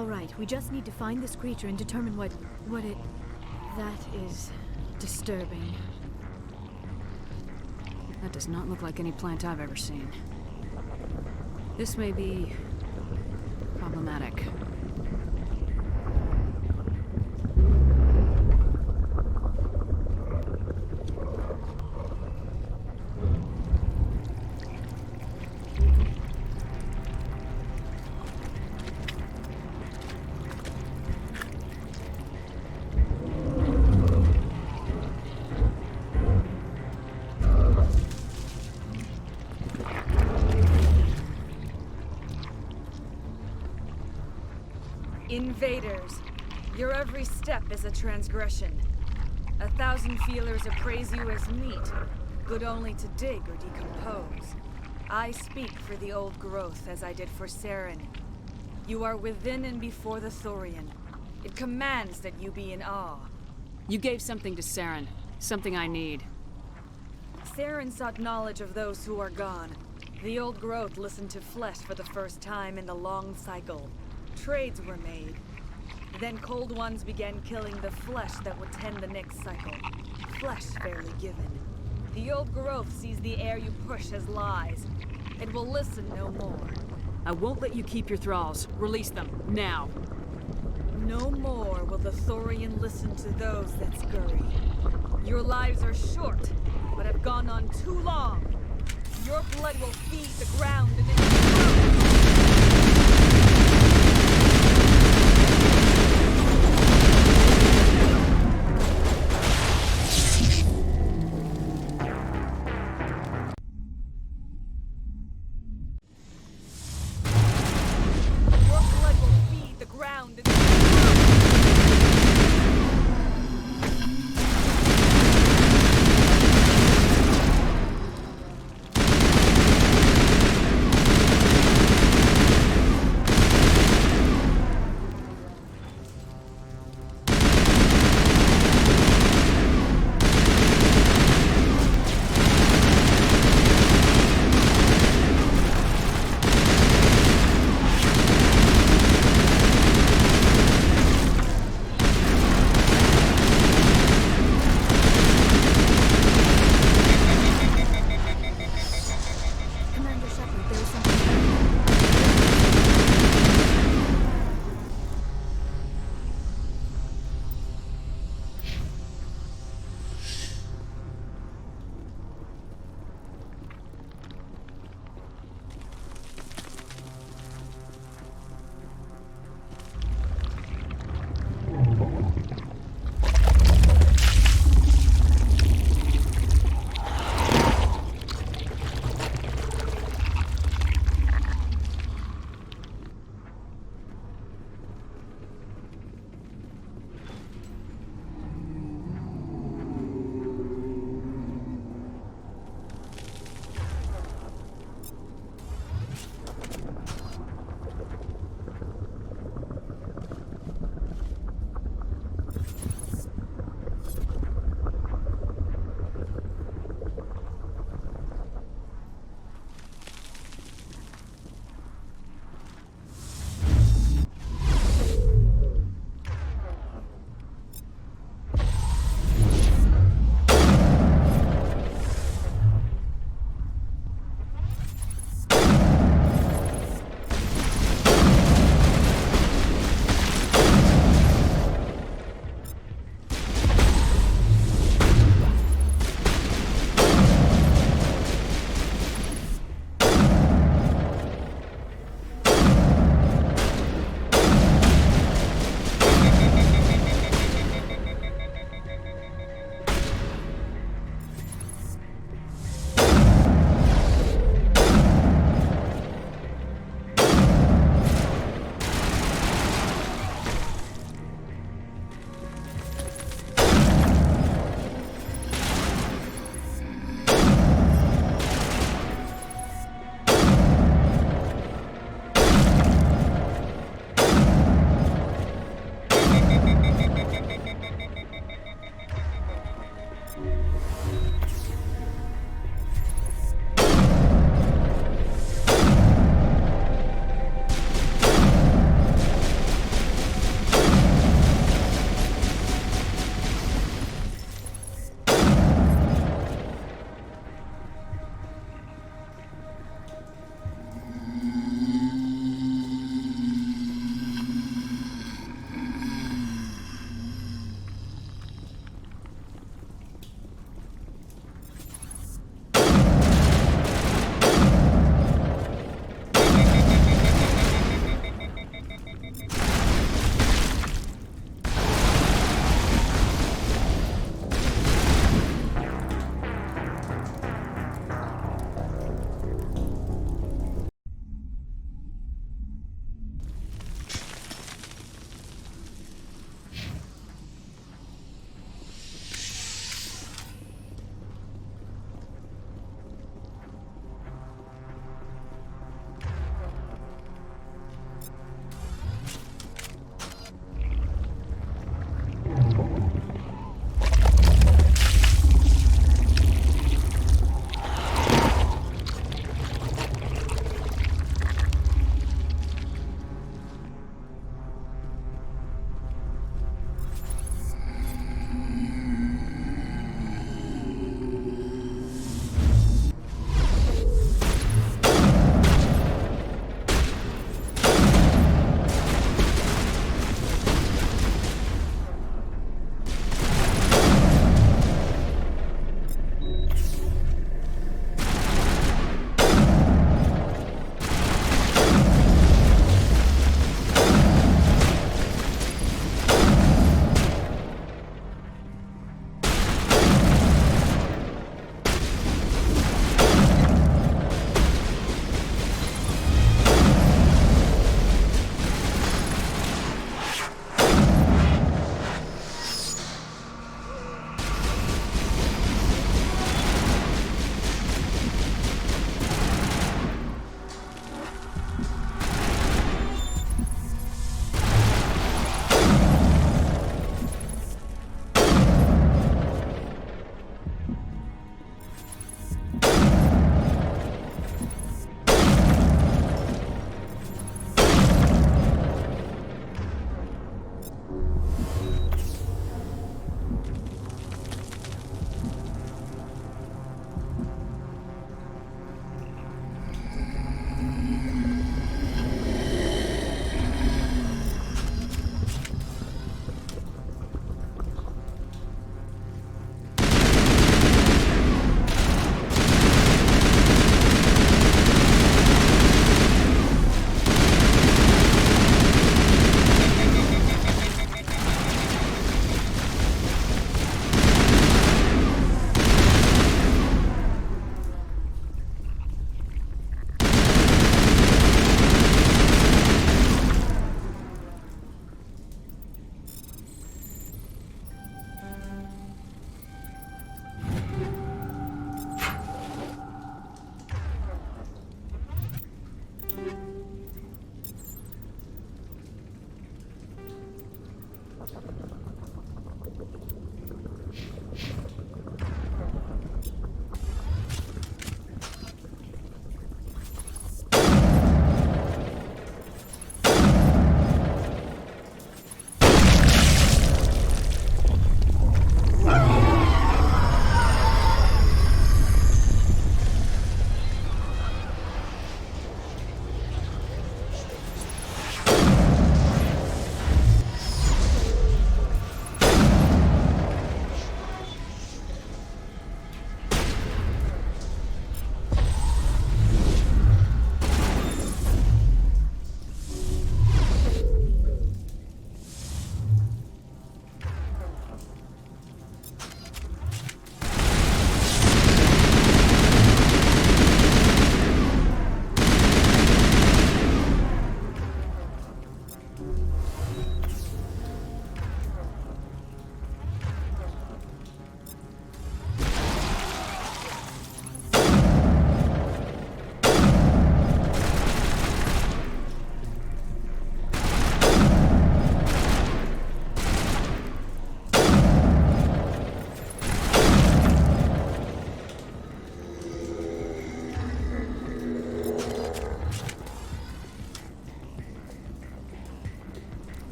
All right, we just need to find this creature and determine what it... That is disturbing. That does not look like any plant I've ever seen. This may be problematic. Invaders, your every step is a transgression. 1,000 feelers appraise you as meat, good only to dig or decompose. I speak for the old growth as I did for Saren. You are within and before the Thorian. It commands that you be in awe. You gave something to Saren, something I need. Saren sought knowledge of those who are gone. The old growth listened to flesh for the first time in the long cycle. Trades were made. Then Cold Ones began killing the flesh that would tend the next cycle. Flesh fairly given. The old growth sees the air you push as lies. It will listen no more. I won't let you keep your thralls. Release them, now. No more will the Thorian listen to those that scurry. Your lives are short, but have gone on too long. Your blood will feed the ground and it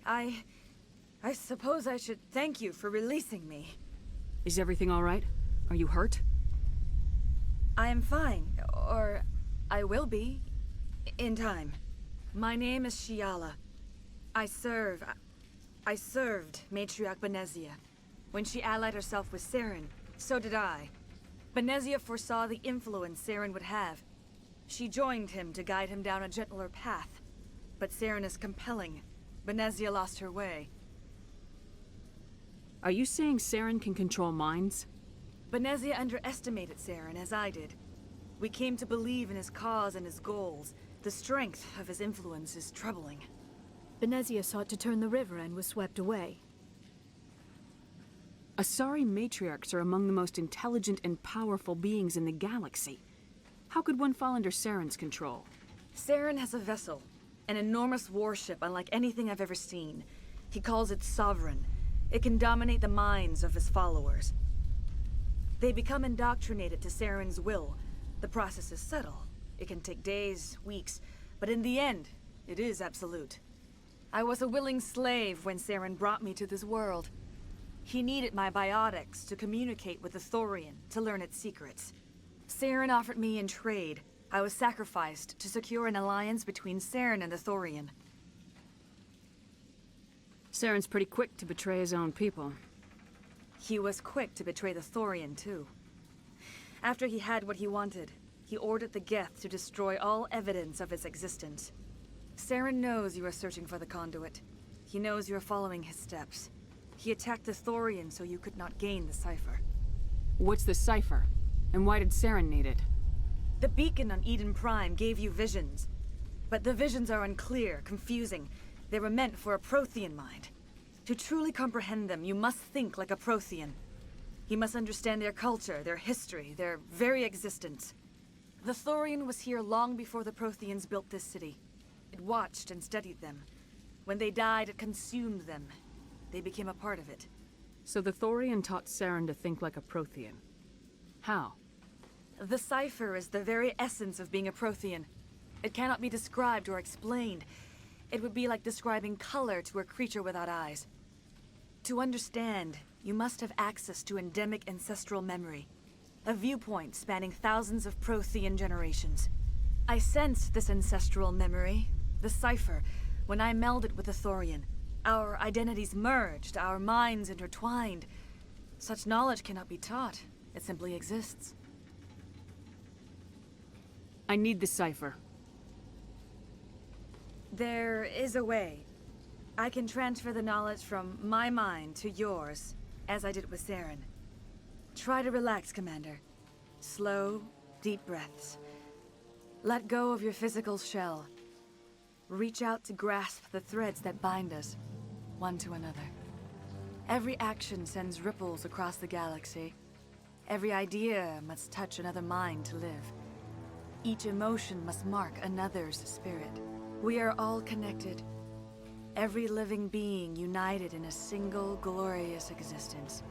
I suppose I should thank you for releasing me. Is everything all right? Are you hurt? I am fine, or I will be, in time. My name is Shiala. I served Matriarch Benezia. When she allied herself with Saren, so did I. Benezia foresaw the influence Saren would have. She joined him to guide him down a gentler path. But Saren is compelling. Benezia lost her way. Are you saying Saren can control minds? Benezia underestimated Saren, as I did. We came to believe in his cause and his goals. The strength of his influence is troubling. Benezia sought to turn the river and was swept away. Asari matriarchs are among the most intelligent and powerful beings in the galaxy. How could one fall under Saren's control? Saren has a vessel, an enormous warship unlike anything I've ever seen. He calls it Sovereign. It can dominate the minds of his followers. They become indoctrinated to Saren's will. The process is subtle. It can take days, weeks, but in the end, it is absolute. I was a willing slave when Saren brought me to this world. He needed my biotics to communicate with the Thorian, to learn its secrets. Saren offered me in trade. I was sacrificed to secure an alliance between Saren and the Thorian. Saren's pretty quick to betray his own people. He was quick to betray the Thorian, too. After he had what he wanted, he ordered the Geth to destroy all evidence of its existence. Saren knows you are searching for the conduit. He knows you are following his steps. He attacked the Thorian so you could not gain the cipher. What's the cipher? And why did Saren need it? The beacon on Eden Prime gave you visions. But the visions are unclear, confusing. They were meant for a Prothean mind. To truly comprehend them, you must think like a Prothean. You must understand their culture, their history, their very existence. The Thorian was here long before the Protheans built this city. It watched and studied them. When they died, it consumed them. They became a part of it. So the Thorian taught Saren to think like a Prothean. How? The cipher is the very essence of being a Prothean. It cannot be described or explained. It would be like describing color to a creature without eyes. To understand, you must have access to endemic ancestral memory. A viewpoint spanning thousands of Prothean generations. I sensed this ancestral memory, the cipher, when I melded with the Thorian. Our identities merged, our minds intertwined. Such knowledge cannot be taught. It simply exists. I need the cipher. There is a way. I can transfer the knowledge from my mind to yours, as I did with Saren. Try to relax, Commander. Slow, deep breaths. Let go of your physical shell. Reach out to grasp the threads that bind us, one to another. Every action sends ripples across the galaxy. Every idea must touch another mind to live. Each emotion must mark another's spirit. We are all connected. Every living being united in a single glorious existence.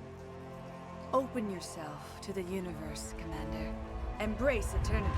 Open yourself to the universe, Commander. Embrace eternity.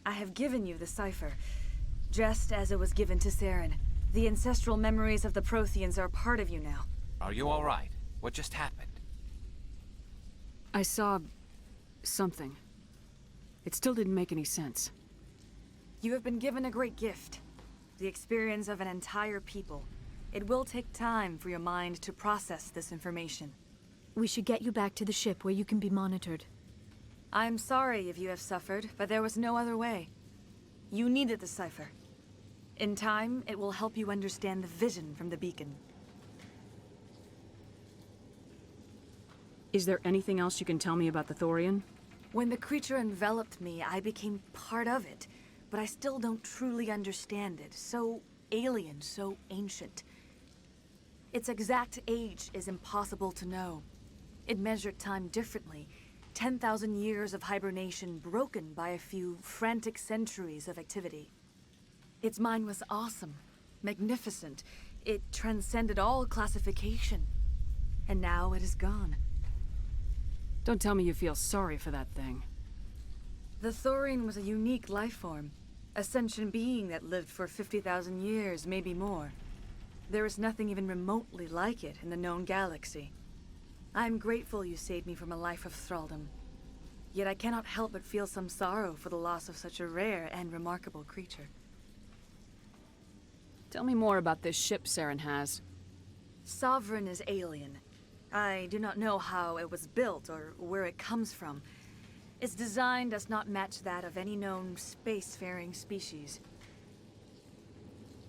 I have given you the cipher, just as it was given to Saren. The ancestral memories of the Protheans are part of you now. Are you all right? What just happened? I saw... something. It still didn't make any sense. You have been given a great gift. The experience of an entire people. It will take time for your mind to process this information. We should get you back to the ship where you can be monitored. I'm sorry if you have suffered, but there was no other way. You needed the cipher. In time, it will help you understand the vision from the beacon. Is there anything else you can tell me about the Thorian? When the creature enveloped me, I became part of it, but I still don't truly understand it. So alien, so ancient. Its exact age is impossible to know. It measured time differently. 10,000 years of hibernation broken by a few frantic centuries of activity. Its mind was awesome, magnificent. It transcended all classification. And now it is gone. Don't tell me you feel sorry for that thing. The Thorian was a unique life form. A sentient being that lived for 50,000 years, maybe more. There is nothing even remotely like it in the known galaxy. I'm grateful you saved me from a life of thraldom. Yet I cannot help but feel some sorrow for the loss of such a rare and remarkable creature. Tell me more about this ship Saren has. Sovereign is alien. I do not know how it was built or where it comes from. Its design does not match that of any known spacefaring species.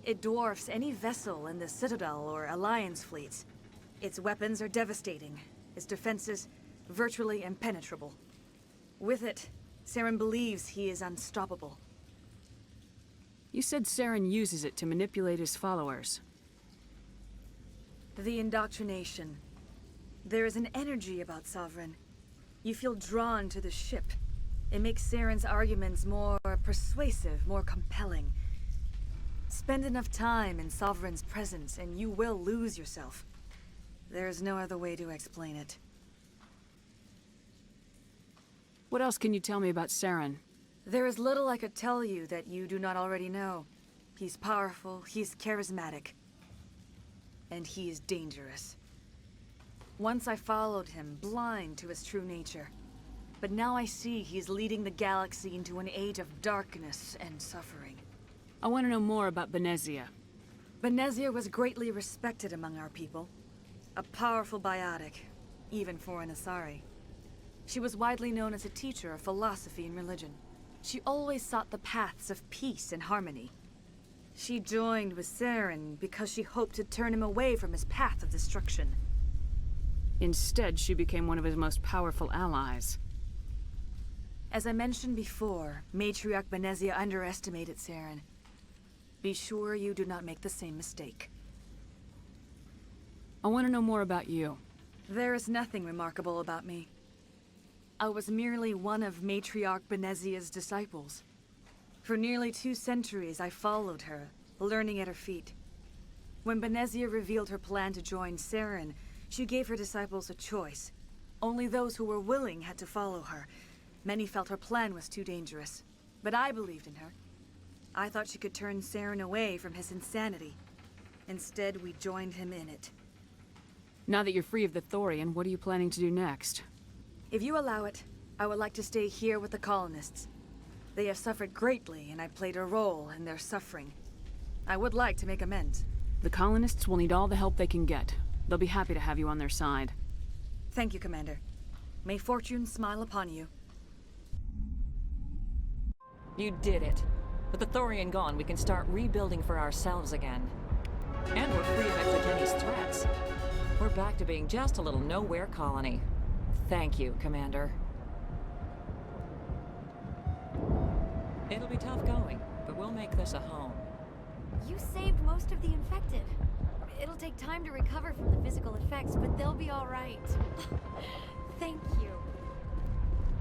It dwarfs any vessel in the Citadel or Alliance fleets. Its weapons are devastating, its defenses virtually impenetrable. With it, Saren believes he is unstoppable. You said Saren uses it to manipulate his followers. The indoctrination. There is an energy about Sovereign. You feel drawn to the ship. It makes Saren's arguments more persuasive, more compelling. Spend enough time in Sovereign's presence and you will lose yourself. There is no other way to explain it. What else can you tell me about Saren? There is little I could tell you that you do not already know. He's powerful, he's charismatic. And he is dangerous. Once I followed him, blind to his true nature. But now I see he's leading the galaxy into an age of darkness and suffering. I want to know more about Benezia. Benezia was greatly respected among our people. A powerful biotic, even for an Asari. She was widely known as a teacher of philosophy and religion. She always sought the paths of peace and harmony. She joined with Saren because she hoped to turn him away from his path of destruction. Instead, she became one of his most powerful allies. As I mentioned before, Matriarch Benezia underestimated Saren. Be sure you do not make the same mistake. I want to know more about you. There is nothing remarkable about me. I was merely one of Matriarch Benezia's disciples. For nearly 2 centuries, I followed her, learning at her feet. When Benezia revealed her plan to join Saren, she gave her disciples a choice. Only those who were willing had to follow her. Many felt her plan was too dangerous, but I believed in her. I thought she could turn Saren away from his insanity. Instead, we joined him in it. Now that you're free of the Thorian, what are you planning to do next? If you allow it, I would like to stay here with the colonists. They have suffered greatly, and I played a role in their suffering. I would like to make amends. The colonists will need all the help they can get. They'll be happy to have you on their side. Thank you, Commander. May fortune smile upon you. You did it. With the Thorian gone, we can start rebuilding for ourselves again. And we're free of Exogeni's threats. We're back to being just a little nowhere colony. Thank you, Commander. It'll be tough going, but we'll make this a home. You saved most of the infected. It'll take time to recover from the physical effects, but they'll be all right. Thank you.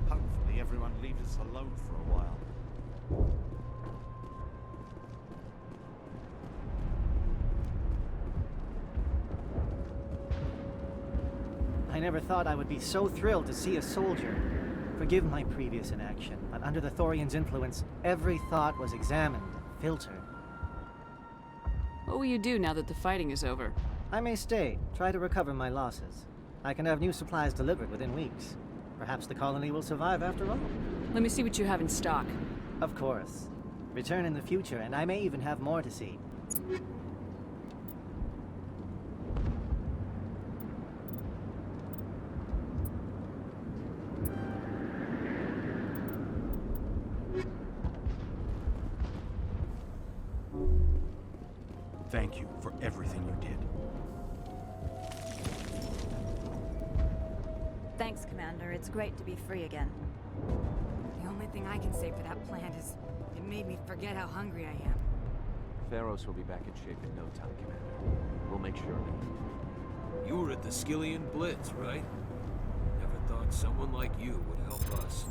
Hopefully everyone leaves us alone for a while. I never thought I would be so thrilled to see a soldier. Forgive my previous inaction, but under the Thorian's influence, every thought was examined, filtered. What will you do now that the fighting is over? I may stay, try to recover my losses. I can have new supplies delivered within weeks. Perhaps the colony will survive after all. Let me see what you have in stock. Of course. Return in the future, and I may even have more to see. Thank you for everything you did. Thanks, Commander. It's great to be free again. The only thing I can say for that plant is it made me forget how hungry I am. Feros will be back in shape in no time, Commander. We'll make sure of it. You were at the Skillian Blitz, right? Never thought someone like you would help us.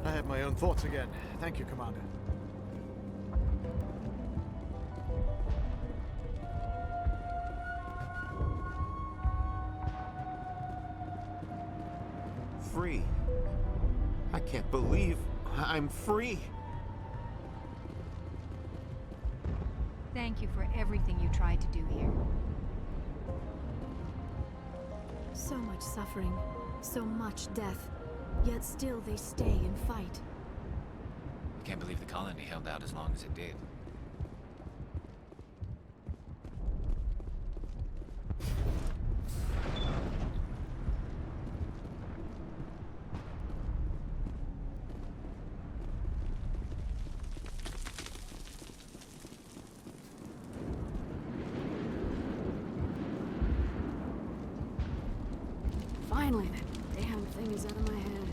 I have my own thoughts again. Thank you, Commander. Free. I can't believe I'm free. Thank you for everything you tried to do here. So much suffering, so much death, yet still they stay and fight. I can't believe the colony held out as long as it did. Finally, that damn thing is out of my head.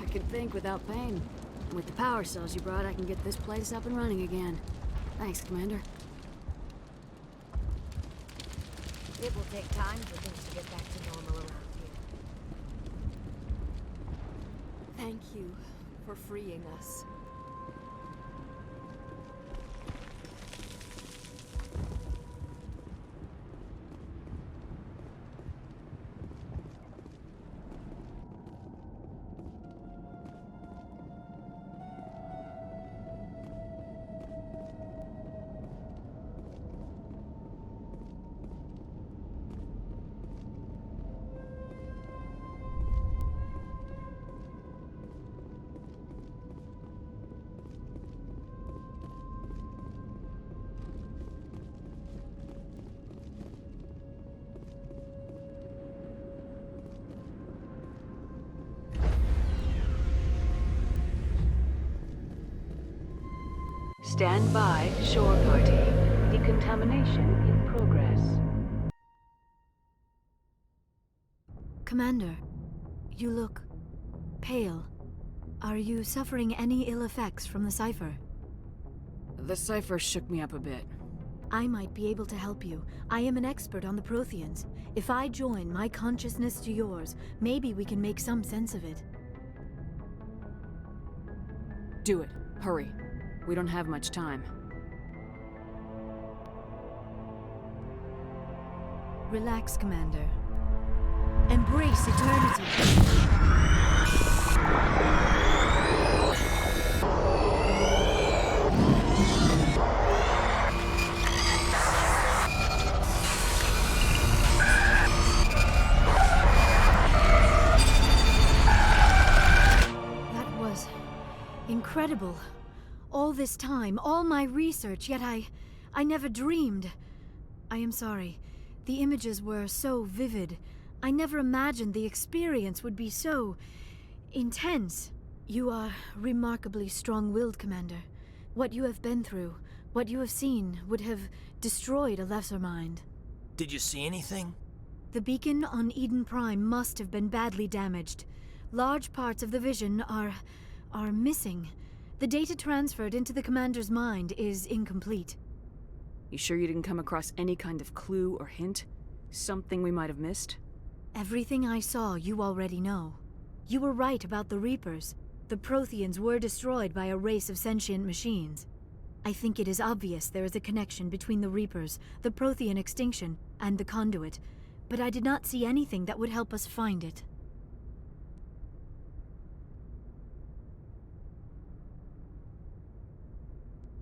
I can think without pain. And with the power cells you brought, I can get this place up and running again. Thanks, Commander. It will take time for things to get back to normal around here. Thank you for freeing us. Stand by, shore party. Decontamination in progress. Commander, you look pale. Are you suffering any ill effects from the cipher? The cipher shook me up a bit. I might be able to help you. I am an expert on the Protheans. If I join my consciousness to yours, maybe we can make some sense of it. Do it. Hurry. We don't have much time. Relax, Commander. Embrace eternity. That was incredible. All this time, all my research, yet I never dreamed. I am sorry. The images were so vivid. I never imagined the experience would be so intense. You are remarkably strong-willed, Commander. What you have been through, what you have seen, would have destroyed a lesser mind. Did you see anything? The beacon on Eden Prime must have been badly damaged. Large parts of the vision are missing. The data transferred into the Commander's mind is incomplete. You sure you didn't come across any kind of clue or hint? Something we might have missed? Everything I saw, you already know. You were right about the Reapers. The Protheans were destroyed by a race of sentient machines. I think it is obvious there is a connection between the Reapers, the Prothean extinction, and the Conduit, but I did not see anything that would help us find it.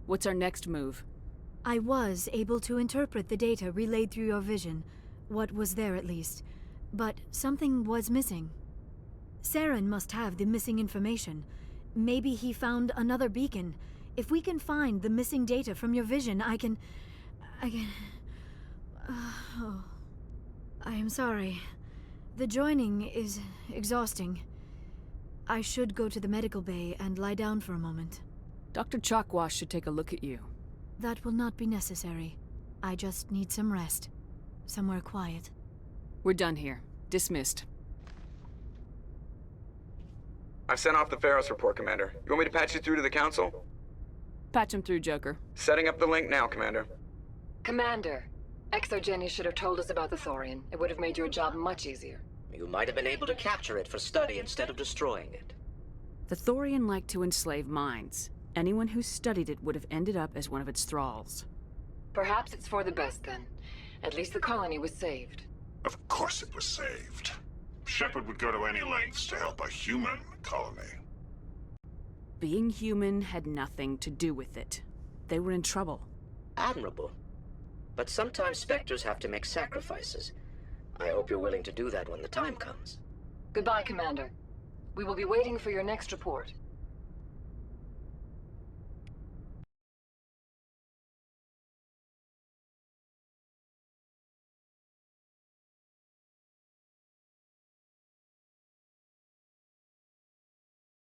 What's our next move? I was able to interpret the data relayed through your vision, what was there at least, but something was missing. Saren must have the missing information. Maybe he found another beacon. If we can find the missing data from your vision, I can... Oh. I am sorry. The joining is exhausting. I should go to the medical bay and lie down for a moment. Dr. Chalkwash should take a look at you. That will not be necessary. I just need some rest. Somewhere quiet. We're done here. Dismissed. I've sent off the Feros report, Commander. You want me to patch you through to the Council? Patch him through, Joker. Setting up the link now, Commander. Commander, Exogeny should have told us about the Thorian. It would have made your job much easier. You might have been able to capture it for study instead of destroying it. The Thorian liked to enslave minds. Anyone who studied it would have ended up as one of its thralls. Perhaps it's for the best then. At least the colony was saved. Of course it was saved. Shepard would go to any lengths to help a human colony. Being human had nothing to do with it. They were in trouble. Admirable. But sometimes Spectres have to make sacrifices. I hope you're willing to do that when the time comes. Goodbye, Commander. We will be waiting for your next report.